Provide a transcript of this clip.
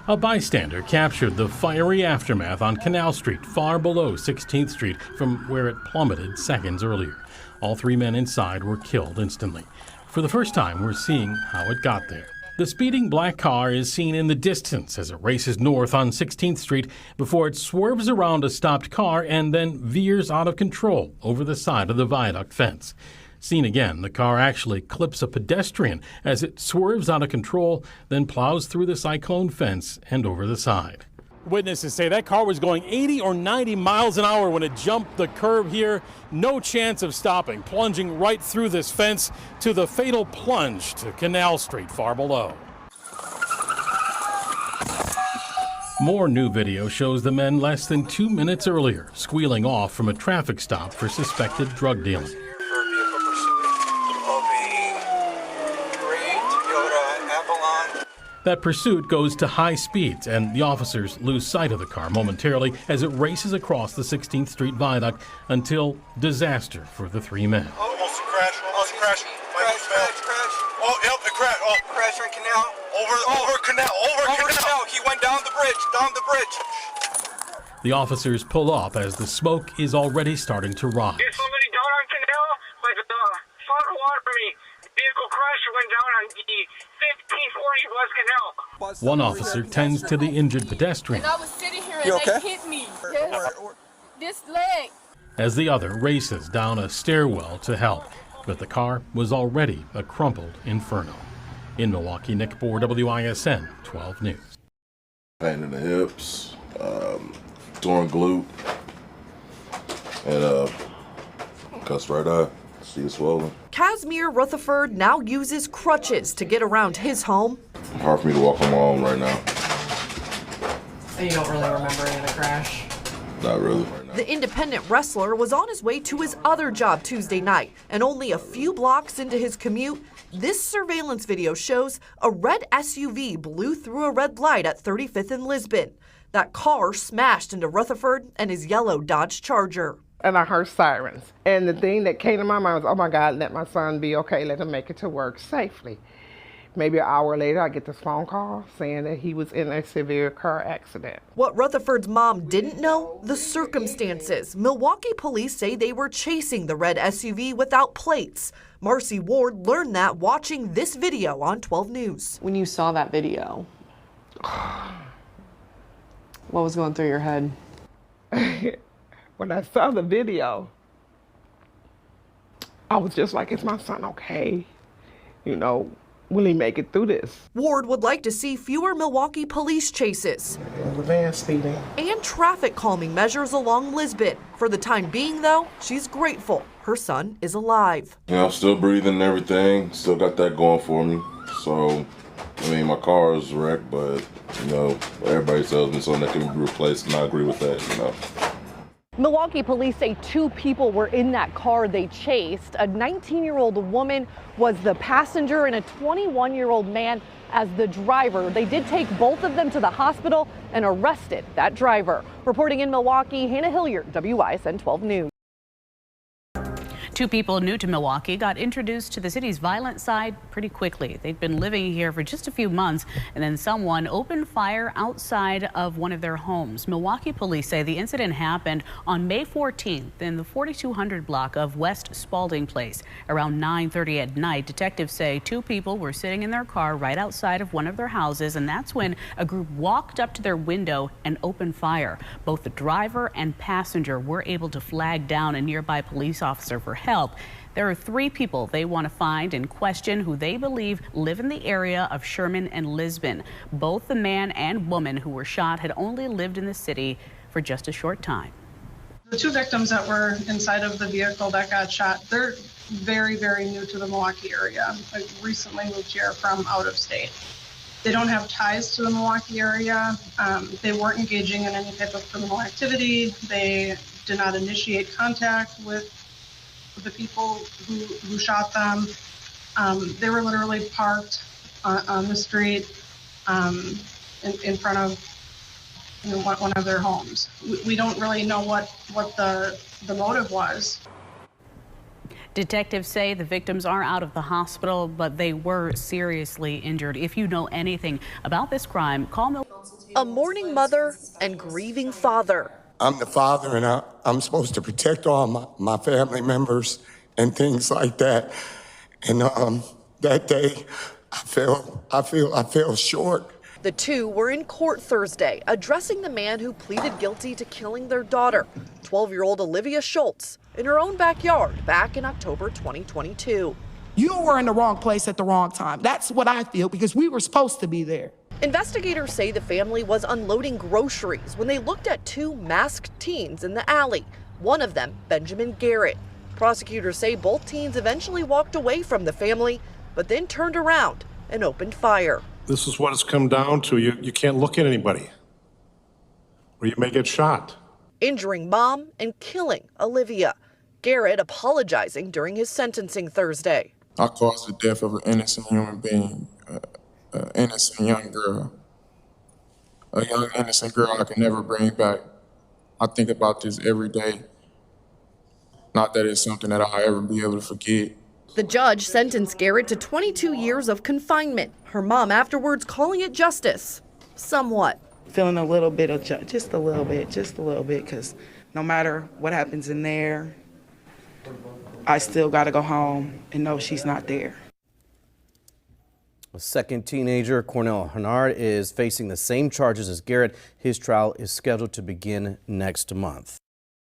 A bystander captured the fiery aftermath on Canal Street, far below 16th Street from where it plummeted seconds earlier. All three men inside were killed instantly. For the first time, we're seeing how it got there. The speeding black car is seen in the distance as it races north on 16th Street before it swerves around a stopped car and then veers out of control over the side of the viaduct fence. Seen again, the car actually clips a pedestrian as it swerves out of control, then plows through the cyclone fence and over the side. Witnesses say that car was going 80 or 90 miles an hour when it jumped the curb here. No chance of stopping, plunging right through this fence to the fatal plunge to Canal Street far below. More new video shows the men less than 2 minutes earlier squealing off from a traffic stop for suspected drug dealing. That pursuit goes to high speeds, and the officers lose sight of the car momentarily as it races across the 16th Street viaduct until disaster for the three men. Almost a crash, Crash. Oh, yep, it crashed. Oh. Crash on Canal. Over Canal. He went down the bridge. The officers pull up as the smoke is already starting to rise. There's somebody down on Canal, like flood water me. Vehicle crash went down on the 1540 West Canal. One officer tends to the injured pedestrian. And I was sitting here and they hit me. This leg. As the other races down a stairwell to help, but the car was already a crumpled inferno. In Milwaukee, Nick Bohr, WISN 12 News. Pain in the hips, torn glute, and cuts right eye. See it swollen. Casimir Rutherford now uses crutches to get around his home. Hard for me to walk on my own right now. And you don't really remember any of the crash? Not really right now. The independent wrestler was on his way to his other job Tuesday night, and only a few blocks into his commute, this surveillance video shows a red SUV blew through a red light at 35th and Lisbon. That car smashed into Rutherford and his yellow Dodge Charger. And I heard sirens. And the thing that came to my mind was, oh my God, let my son be okay, let him make it to work safely. Maybe an hour later, I get this phone call saying that he was in a severe car accident. What Rutherford's mom didn't know, the circumstances. Milwaukee police say they were chasing the red SUV without plates. Marcy Ward learned that watching this video on 12 News. When you saw that video, what was going through your head? When I saw the video, I was just like, is my son okay? You know, will he make it through this? Ward would like to see fewer Milwaukee police chases. The van speeding. And traffic calming measures along Lisbon. For the time being, though, she's grateful her son is alive. You know, still breathing and everything. Still got that going for me. So, I mean, my car is wrecked, but, you know, everybody tells me something that can be replaced, and I agree with that, you know. Milwaukee police say 2 people were in that car they chased. A 19-year-old woman was the passenger and a 21-year-old man as the driver. They did take both of them to the hospital and arrested that driver. Reporting in Milwaukee, Hannah Hilliard, WISN 12 News. 2 people new to Milwaukee got introduced to the city's violent side pretty quickly. They'd been living here for just a few months, and then someone opened fire outside of one of their homes. Milwaukee police say the incident happened on May 14th in the 4200 block of West Spalding Place. Around 9:30 at night, detectives say 2 people were sitting in their car right outside of one of their houses, and that's when a group walked up to their window and opened fire. Both the driver and passenger were able to flag down a nearby police officer for help. There are 3 people they want to find and question who they believe live in the area of Sherman and Lisbon. Both the man and woman who were shot had only lived in the city for just a short time. The 2 victims that were inside of the vehicle that got shot, they're very, very new to the Milwaukee area. Like, recently moved here from out of state. They don't have ties to the Milwaukee area. They weren't engaging in any type of criminal activity. They did not initiate contact with the people who shot them. They were literally parked on the street in front of one of their homes. We don't really know what the motive was. Detectives say the victims are out of the hospital, but they were seriously injured. If you know anything about this crime, call Milwaukee. A mourning mother and grieving father. I'm the father, and I'm supposed to protect all my family members and things like that. And that day, I feel short. The two were in court Thursday, addressing the man who pleaded guilty to killing their daughter, 12-year-old Olivia Schultz, in her own backyard back in October 2022. You were in the wrong place at the wrong time. That's what I feel, because we were supposed to be there. Investigators say the family was unloading groceries when they looked at two masked teens in the alley, one of them Benjamin Garrett. Prosecutors say both teens eventually walked away from the family, but then turned around and opened fire. This is what it's come down to. You can't look at anybody, or you may get shot. Injuring mom and killing Olivia. Garrett apologizing during his sentencing Thursday. I caused the death of an innocent human being, an innocent young girl. A young innocent girl I can never bring back. I think about this every day. Not that it's something that I'll ever be able to forget. The judge sentenced Garrett to 22 years of confinement. Her mom afterwards calling it justice. Somewhat. Feeling a little bit of just a little bit, because no matter what happens in there, I still got to go home and know she's not there. A second teenager, Cornell Hennard, is facing the same charges as Garrett. His trial is scheduled to begin next month.